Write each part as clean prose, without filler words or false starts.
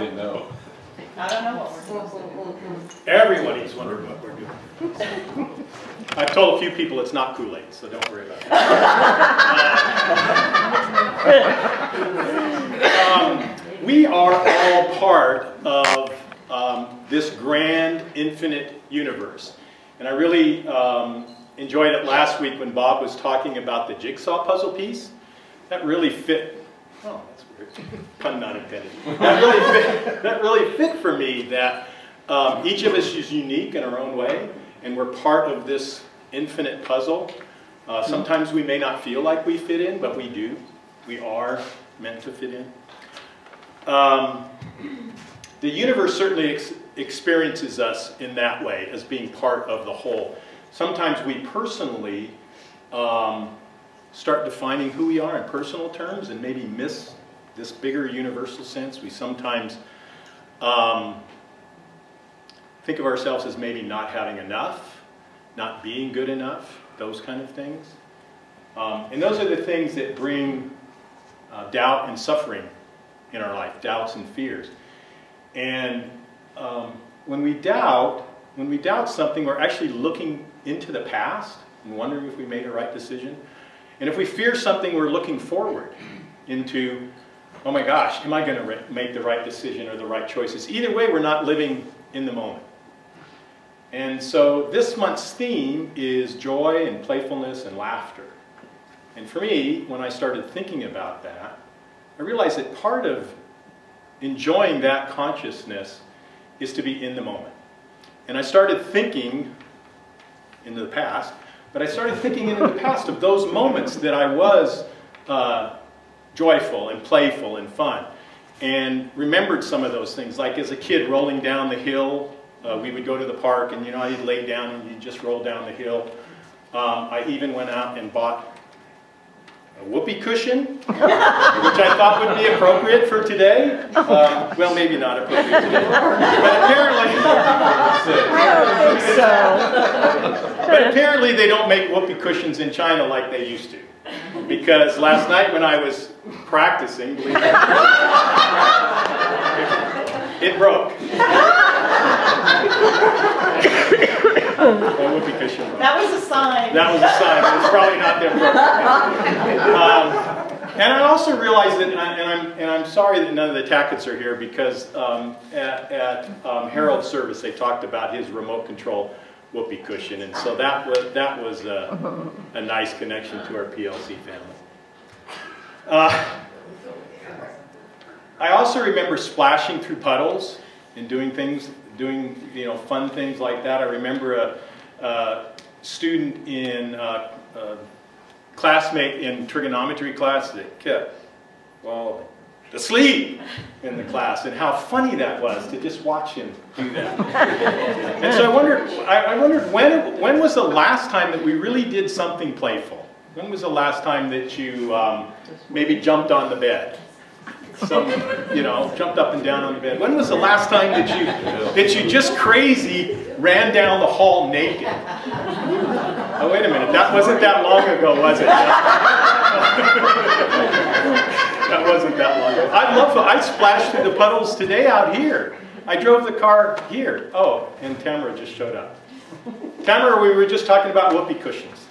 didn't know. I don't know what we're doing. Everybody's wondering what we're doing. I've told a few people it's not Kool-Aid, so don't worry about that. We are all part of this grand, infinite universe. And I really enjoyed it last week when Bob was talking about the jigsaw puzzle piece. That really fit. Oh, that's weird. Pun not intended. That really fit for me that each of us is unique in our own way, and we're part of this infinite puzzle. Sometimes we may not feel like we fit in, but we do. We are meant to fit in. The universe certainly experiences us in that way, as being part of the whole. Sometimes we personally start defining who we are in personal terms and maybe miss this bigger universal sense. We sometimes think of ourselves as maybe not having enough, not being good enough, those kind of things. And those are the things that bring doubt and suffering in our life, doubts and fears. And when we doubt something, we're actually looking into the past and wondering if we made the right decision. And if we fear something, we're looking forward into, oh my gosh, am I going to make the right decision or the right choices? Either way, we're not living in the moment. And so this month's theme is joy and playfulness and laughter. And for me, when I started thinking about that, I realized that part of enjoying that consciousness is to be in the moment. And I started thinking into the past, but I started thinking into the past of those moments that I was joyful and playful and fun, and remembered some of those things, like as a kid rolling down the hill. We would go to the park, and I'd lay down and you'd just roll down the hill. I even went out and bought a whoopee cushion, which I thought would be appropriate for today. Well, maybe not appropriate today, but apparently, I don't think so. But apparently they don't make whoopee cushions in China like they used to. Because last night when I was practicing, believe it, it broke. Whoopee cushion broke. That was a sign. That was a sign. It's probably not their broke. And I also realized that, and I'm sorry that none of the Tacketts are here, because at Harold's service they talked about his remote control whoopee cushion, and so that was a nice connection to our PLC family. I also remember splashing through puddles and doing fun things like that. I remember a student in classmate in trigonometry class that kept falling asleep in the class, and how funny that was to just watch him do that. And so I wondered when was the last time that we really did something playful? When was the last time that you maybe jumped on the bed? Jumped up and down on the bed. When was the last time that you just crazy ran down the hall naked? Oh, wait a minute, that wasn't that long ago, was it? That wasn't that long ago. I splashed through the puddles today out here. I drove the car here. Oh, and Tamara just showed up. Tamara, we were just talking about whoopee cushions.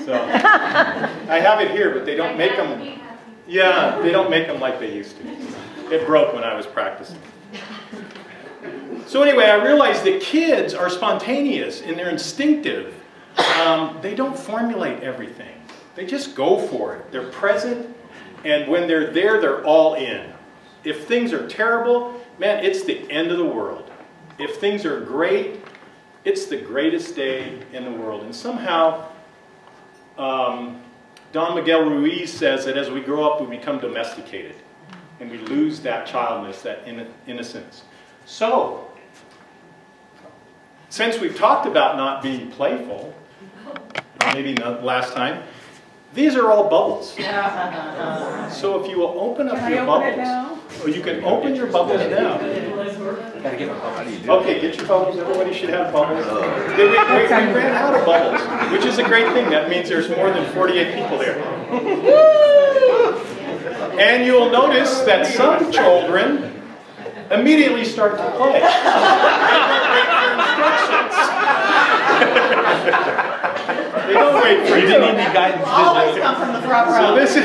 So I have it here, but they don't make them. Yeah, they don't make them like they used to. It broke when I was practicing. So anyway, I realized that kids are spontaneous and they're instinctive. They don't formulate everything. They just go for it. They're present, and when they're there, they're all in. If things are terrible, man, it's the end of the world. If things are great, it's the greatest day in the world. And somehow, Don Miguel Ruiz says that as we grow up, we become domesticated, and we lose that childness, that innocence. So, since we've talked about not being playful, maybe not last time, these are all bubbles. So if you will open up your bubbles, or you can open your bubbles now. Okay, get your bubbles. Everybody should have bubbles. We ran out of bubbles, which is a great thing. That means there's more than 48 people there. And you'll notice that some children immediately start to play. They don't wait for you. You didn't need any guidance. Always come from the front row. This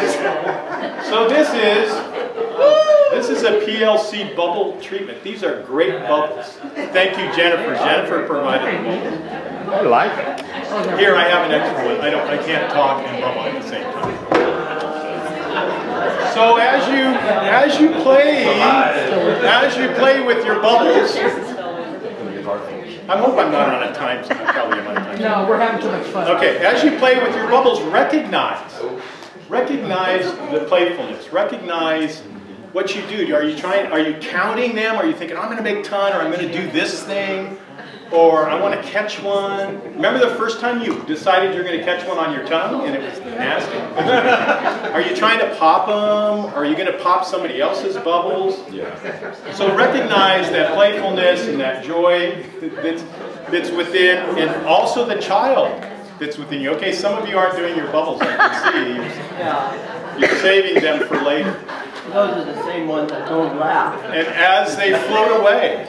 is a PLC bubble treatment. These are great bubbles. Thank you, Jennifer. Jennifer provided the bubbles. I like it. Here, I have an extra one. I can't talk and bubble at the same time. So as you play with your bubbles, I hope I'm not on a time. I probably am on a time. No, we're having too much fun. Okay, as you play with your bubbles, recognize the playfulness. Recognize what you do. Are you counting them? Are you thinking, I'm going to make a ton, or I'm going to do this thing, or I want to catch one? Remember the first time you decided you're going to catch one on your tongue and it was nasty? Are you trying to pop them? Are you going to pop somebody else's bubbles? Yeah. So recognize that playfulness and that joy that's within, and also the child that's within you. Okay, some of you aren't doing your bubbles, I can see. You're saving them for later. Those are the same ones that don't laugh. And as they float away,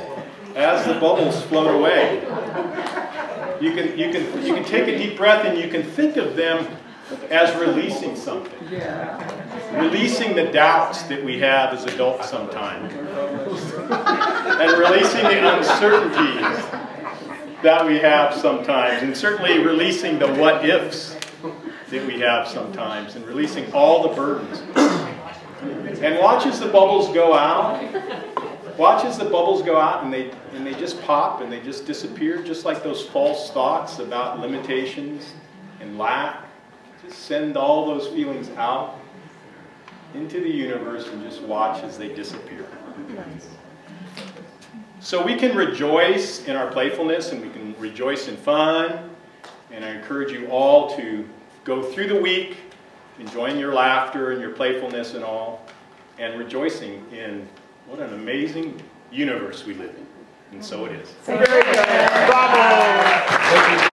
as the bubbles float away, you can take a deep breath and you can think of them as releasing something. Releasing the doubts that we have as adults sometimes. And releasing the uncertainties that we have sometimes. And certainly releasing the what-ifs that we have sometimes. And releasing all the burdens. And watch as the bubbles go out. Watch as the bubbles go out and they just pop and they just disappear, just like those false thoughts about limitations and lack. Just send all those feelings out into the universe and just watch as they disappear. So we can rejoice in our playfulness and we can rejoice in fun. And I encourage you all to go through the week enjoying your laughter and your playfulness and all, and rejoicing in what an amazing universe we live in. And so it is. Very good. Bravo.